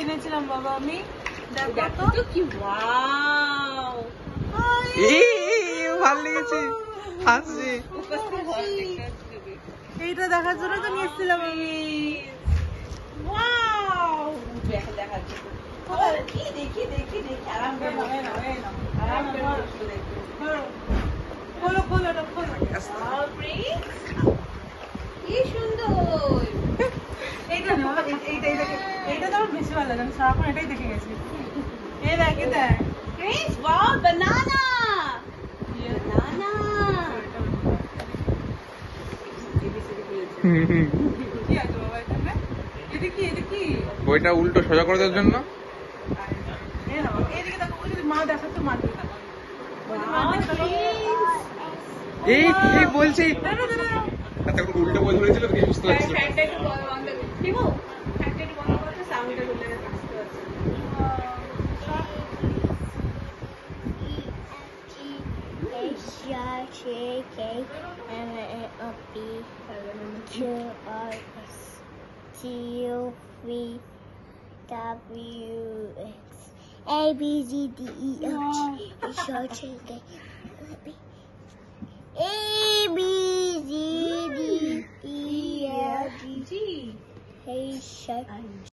কিনেছিলাম বাবা আমি। দেখো তো কি ওয়াও, ভালো লেগেছে, হাসছে। এইটা দেখার জন্য তো নিয়েছিলাম আমি। ওয়াও, দেখি দেখি দেখি দেখি আরাম করে আরাম করে খোলো খোলো এটা খোলো। কি সুন্দর। এইটা না, এইটা তো আমার বেশি ভালো লাগে, আমি সারাক্ষণ এটাই দেখে গেছি। এই দেখ এই দেখ, ক্রিস ওয়াও বানানা বানানা। কি আছে বাবা এখানে? এটা কি এটা কি? বইটা উল্টো সোজা করে দেওয়ার জন্য। এইদিকে দেখো, ওই যে মা দেখাচ্ছে, মা দিকে তাকাও। এই এই বলছি আচ্ছা উল্টো বই ধরেছিল তো, কি বুঝতে পারছিস? ফ্যানটা একটু বন্ধ করে দিব, ফ্যানটা একটু বন্ধ করতে সাউন্ডটা করলে আসতে আছে। A B C D E F G H I J K L M N O P